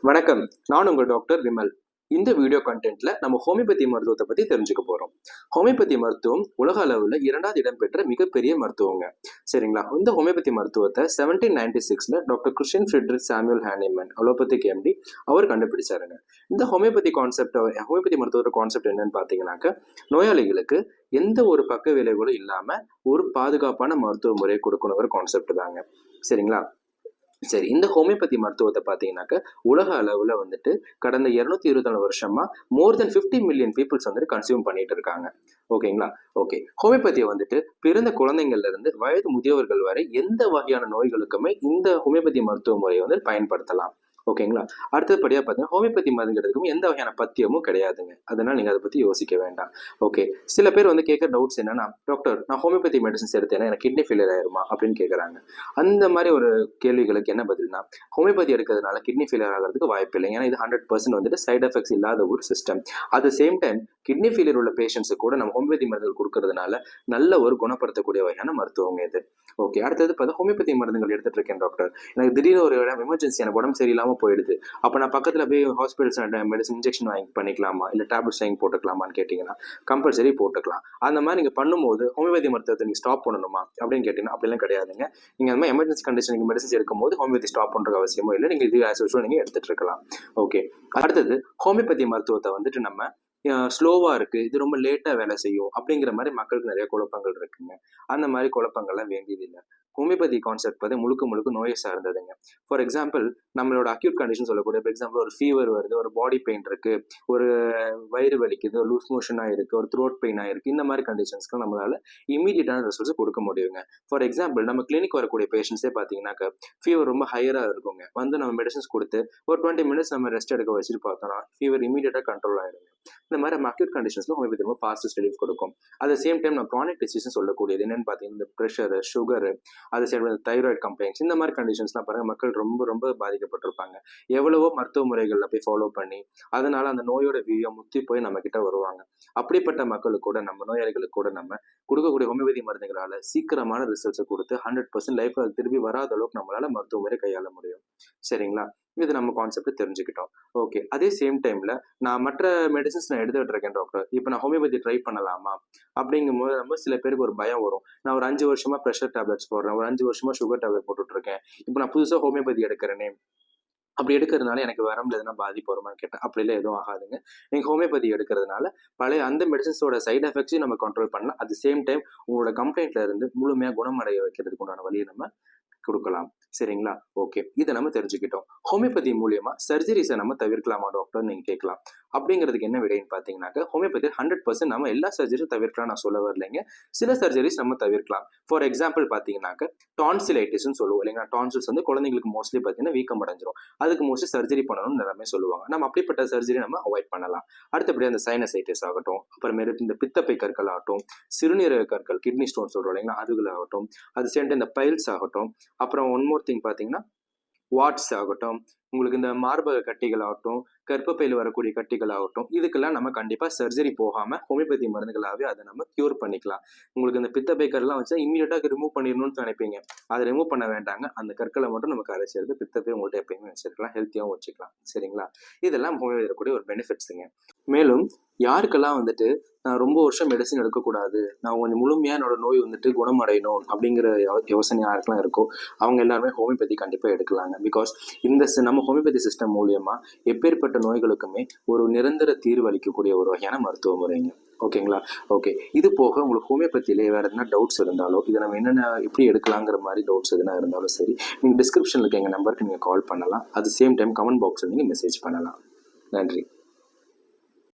வணக்கம். நான் உங்கள் டாக்டர் விமல். இந்த வீடியோ கண்டென்ட்ல நம்ம ஹோமியோபதி மருத்துவத்தை பத்தி தெரிஞ்சுக்க போறோம். ஹோமியோபதி மருத்துவம் உலக அளவுல 2வது இடம் பெற்ற மிகப்பெரிய மருத்துவங்க. சரிங்களா? இந்த ஹோமியோபதி மருத்துவத்தை 1796ல doctor Christian Friedrich Samuel Hahnemann allopathic MD அவர் கண்டுபிடிச்சாருங்க. இந்த ஹோமியோபதி மருத்துவத்தோட கான்செப்ட் என்னன்னு பாத்தீங்கன்னாக்க, நோயாளிகளுக்கு எந்த ஒரு பக்க விளைவுகளும் இல்லாம ஒரு பாதுகாப்பான மருத்துவ முறையை கொடுக்கணுங்கிற கான்செப்ட் தாங்க. சரிங்களா? சரி, இந்த ஹோமியோபதி மருத்துவத்தை பார்த்தீங்கன்னாக்க உலக அளவில் வந்துட்டு கடந்த 224 வருஷமா மோர் தென் 50 மில்லியன் பீப்புள்ஸ் வந்துட்டு கன்சியூம் பண்ணிட்டு இருக்காங்க. ஓகேங்களா? ஓகே. ஹோமியோபதியை வந்துட்டு பிறந்த குழந்தைங்கள்ல இருந்து வயது முதியவர்கள் வரை எந்த வகையான நோய்களுக்குமே இந்த ஹோமியோபதி மருத்துவ முறையை வந்து பயன்படுத்தலாம். ஓகேங்களா? அடுத்தபடியாக பார்த்தீங்கன்னா ஹோமியோபதி மருந்துகளுக்கும் எந்த வகையான பத்தியமும் கிடையாதுங்க. அதனால நீங்கள் அதை பற்றி யோசிக்க வேண்டாம். ஓகே. சில பேர் வந்து கேட்குற டவுட்ஸ் என்னன்னா, டாக்டர் நான் ஹோமியோபதி மெடிசன்ஸ் எடுத்தேன்னா எனக்கு கிட்னி ஃபெயிலியர் ஆயிருமா அப்படின்னு கேட்குறாங்க. அந்த மாதிரி ஒரு கேள்விகளுக்கு என்ன பதில்னா, ஹோமியோபதி எடுக்கிறதுனால கிட்னி ஃபெயிலியர் ஆகிறதுக்கு வாய்ப்பு இல்லை. ஏன்னா இது 100% வந்துட்டு சைட் எஃபெக்ட்ஸ் இல்லாத ஒரு system. At the same time kidney failure உள்ள பேஷண்ட்ஸுக்கு கூட நம்ம ஹோமியோபதி மருந்துகள் கொடுக்கறதுனால நல்ல ஒரு குணப்படுத்தக்கூடிய வகையான மருத்துவம் இது. ஓகே. அடுத்தது பார்த்தா ஹோமியோபதி மருந்துகள் எடுத்துட்டு இருக்கேன் டாக்டர், எனக்கு திடீர்னு ஒரு எமர்ஜென்சி, எனக்கு உடம்பு சரியில்லாமல் போயிடுது, அப்போ நான் பக்கத்தில் போய் ஹாஸ்பிட்டல்ஸ் மெடிசன் இன்ஜெக்ஷன் வாங்கி பண்ணிக்கலாமா இல்லை டேப்லெட்ஸ் வாங்கி போட்டுக்கலாமான்னு கேட்டிங்கன்னா கம்பல்சரி போட்டுக்கலாம். அந்த மாதிரி நீங்கள் பண்ணும்போது ஹோமியோபதி மருத்துவத்தை நீங்கள் ஸ்டாப் பண்ணணுமா அப்படின்னு கேட்டிங்கன்னா அப்படிலாம் கிடையாதுங்க. நீங்கள் அந்த மாதிரி எமர்ஜென்சி கண்டிஷனுக்கு மெடிசன்ஸ் எடுக்கும்போது ஹோமியோபதி ஸ்டாப் பண்ணுற அவசியமோ இல்லை, நீங்கள் இது ஆஸ் யூஷுவல் நீங்கள் எடுத்துகிட்டு இருக்கலாம். ஓகே. அடுத்தது ஹோமியோபதி மருத்துவத்தை வந்துட்டு நம்ம ஸ்லோவாக இருக்குது, இது ரொம்ப லேட்டாக வேலை செய்யும் அப்படிங்கிற மாதிரி மக்களுக்கு நிறைய குழப்பங்கள் இருக்குங்க. அந்த மாதிரி குழப்பங்கள்லாம் வேண்டியதில்லை. ஹோமியோபதி கான்செப்ட் வந்து முழுக்க முழுக்க நோயை சார்ந்ததுங்க. ஃபார் எக்ஸாம்பிள் நம்மளோட அக்யூட் கண்டிஷன் சொல்லக்கூடிய, ஃபார் எக்ஸாம்பிள் ஒரு ஃபீவர் வருது, ஒரு பாடி பெயின் இருக்குது, ஒரு வயிறு வலிக்குது, ஒரு லூஸ் மோஷனாக இருக்குது, ஒரு த்ரோட் பெயினாக இருக்குது, இந்த மாதிரி கண்டிஷன்ஸ்க்கு நம்மளால் இமீடியட்டான ரிசல்ட்ஸ் கொடுக்க முடியுங்க. ஃபார் எக்ஸாம்பிள் நம்ம கிளினிக் வரக்கூடிய பேஷண்ட்ஸே பார்த்தீங்கன்னாக்கா ஃபீவர் ரொம்ப ஹையராக இருக்குங்க, வந்து நம்ம மெடிசன்ஸ் கொடுத்து ஒரு 20 மினிட்ஸ் நம்ம ரெஸ்ட் எடுக்க வச்சுட்டு பார்த்தோம்னா ஃபீவர் இமீடியட்டாக கண்ட்ரோல் ஆகிடுங்க. இந்த மாதிரி நம்ம அக்யூட் கண்டிஷன்ஸ்ல ஹோமியோபதி ரொம்ப ஃபாஸ்டஸ்ட் ரிலீஃப் கொடுக்கும். அட் த சேம் டைம் நம்ம க்ரானிக் டிசீஸ் சொல்லக்கூடியது என்னன்னு பார்த்தீங்கன்னா, இந்த ப்ரெஷர், சுகர், அது சரி தைராய்டு கம்ப்ளைண்ட்ஸ், இந்த மாதிரி கண்டிஷன்ஸ்லாம் பாருங்க மக்கள் ரொம்ப ரொம்ப பாதிக்கப்பட்டிருப்பாங்க. எவ்வளவோ மருத்துவ முறைகளில் போய் ஃபாலோ பண்ணி அதனால அந்த நோயோட வீரியம் முத்தி போய் நம்ம கிட்ட வருவாங்க. அப்படிப்பட்ட மக்களுக்கு கூட, நம்ம நோயாளிகளுக்கு கூட நம்ம கொடுக்கக்கூடிய ஹோமியோபதி மருந்துகளால் சீக்கிரமான ரிசல்ட்ஸை கொடுத்து 100% லைஃப் திரும்பி வராத அளவுக்கு நம்மளால மருத்துவ முறை கையாள முடியும். சரிங்களா? இது நம்ம கான்செப்ட் தெரிஞ்சுக்கிட்டோம். ஓகே. அதே சேம் டைம்ல நான் மற்ற மெடிசன்ஸ் நான் எடுத்துட்டு இருக்கேன் டாக்டர், இப்போ நான் ஹோமியோபதி ட்ரை பண்ணலாமா அப்படிங்கும்போது நம்ம சில பேருக்கு ஒரு பயம் வரும். நான் ஒரு 5 வருஷமா ப்ரெஷர் டேப்லெட்ஸ் போடுறேன், ஒரு 5 வருஷமா சுகர் டேப்லெட் போட்டுட்டு இருக்கேன், இப்போ நான் புதுசாக ஹோமியோபதி எடுக்கிறேனே, அப்படி எடுக்கிறதுனால எனக்கு வரம்புல எதுனா பாதிப்பு வருமான்னு கேட்டேன். அப்படிலாம் எதுவும் ஆகாதுங்க. நீங்கள் ஹோமியோபதி எடுக்கிறதுனால பழைய அந்த மெடிசன்ஸோட சைட் எஃபெக்ட்ஸையும் நம்ம கண்ட்ரோல் பண்ணலாம். அட் த சேம் டைம் உங்களோட கம்ப்ளைண்ட்ல இருந்து முழுமையாக குணமடைய வைக்கிறதுக்கு உண்டான வழியை நம்ம கொடுக்கலாம். சரிங்களா? ஓகே. இதை நம்ம தெரிஞ்சுக்கிட்டோம். ஹோமியோபதி மூலியமா சர்ஜரிஸை நம்ம தவிர்க்கலாமா டாக்டர் நீங்க கேட்கலாம். அப்படிங்கிறதுக்கு என்ன விடைன்னு பார்த்தீங்கன்னாக்க, ஹோமியோபதி 100% நம்ம எல்லா சர்ஜரியும் தவிர்க்கலாம் நான் சொல்ல வரலைங்க. சில சர்ஜரிஸ் நம்ம தவிர்க்கலாம். ஃபார் எக்ஸாம்பிள் பார்த்தீங்கன்னாக்க டான்சிலைட்டிஸ்ன்னு சொல்லுவோம் இல்லைங்களா? டான்சில்ஸ் வந்து குழந்தைங்களுக்கு மோஸ்ட்லி பார்த்தீங்கன்னா வீக்கம் அடைஞ்சிரும். அதுக்கு மோஸ்ட்லி சர்ஜரி பண்ணணும்னு எல்லாமே சொல்லுவாங்க. நம்ம அப்படிப்பட்ட சர்ஜரி நம்ம அவாய்ட் பண்ணலாம். அடுத்தபடி அந்த சைனசைட்டிஸ் ஆகட்டும், அப்புறமேட்டு இந்த பித்தப்பை கற்கள் ஆகட்டும், சிறுநீரக கற்கள், கிட்னி ஸ்டோன் சொல்றோம் இல்லைங்களா, அதுகளாகட்டும், அது சேர்ந்து இந்த பைல்ஸ் ஆகட்டும், அப்புறம் ஒன் மோர் திங் பார்த்தீங்கன்னா வாட்ஸ் ஆகட்டும், உங்களுக்கு இந்த மார்பக கட்டிகள் ஆகட்டும், கர்ப்பப்பையில் வரக்கூடிய கட்டிகள் ஆகட்டும், இதுக்கெல்லாம் நம்ம கண்டிப்பாக சர்ஜரி போகாமல் ஹோமியோபதி மருந்துகளாகவே அதை நம்ம க்யூர் பண்ணிக்கலாம். உங்களுக்கு இந்த பித்தப்பை கற்கள்லாம் வச்சா இமீடியட்டாக ரிமூவ் பண்ணிடணும்னு நினைப்பீங்க. அதை ரிமூவ் பண்ண வேண்டாங்க. அந்த கற்களை மட்டும் நமக்கு அரைச்சிருந்து பித்தப்பை உங்கள்கிட்ட எப்பயுமே வச்சிருக்கலாம், ஹெல்த்தியாகவும் வச்சுக்கலாம். சரிங்களா? இதெல்லாம் ஹோமியோபதி இருக்கக்கூடிய ஒரு பெனிஃபிட்ஸுங்க. மேலும் யாருக்கெல்லாம் வந்துட்டு நான் ரொம்ப வருஷம் மெடிசன் எடுக்கக்கூடாது, நான் கொஞ்சம் முழுமையாக என்னோட நோய் வந்துட்டு குணமடையணும் அப்படிங்கிற யோசனை யாருக்கெல்லாம் இருக்கோ அவங்க எல்லாருமே ஹோமியோபதி கண்டிப்பாக எடுக்கலாங்க. பிகாஸ் இந்த நம்ம ஹோமியோபதி சிஸ்டம் மூலியமா எப்பேற்பட்ட நோய்களுக்குமே ஒரு நிரந்தர தீர்வு அளிக்கக்கூடிய ஒரு வகையான மருத்துவ முறைங்க. ஓகேங்களா? ஓகே. இது போக உங்களுக்கு ஹோமியோபதியிலே வேறு எதனா டவுட்ஸ் இருந்தாலோ, இதை நம்ம என்னென்ன எப்படி எடுக்கலாங்கிற மாதிரி டவுட்ஸ் எதுனா இருந்தாலும் சரி, நீங்கள் டிஸ்கிரிப்ஷனில் இருக்க எங்கள் நம்பருக்கு நீங்கள் கால் பண்ணலாம். At the same time comment பாக்ஸில் நீங்கள் மெசேஜ் பண்ணலாம். நன்றி.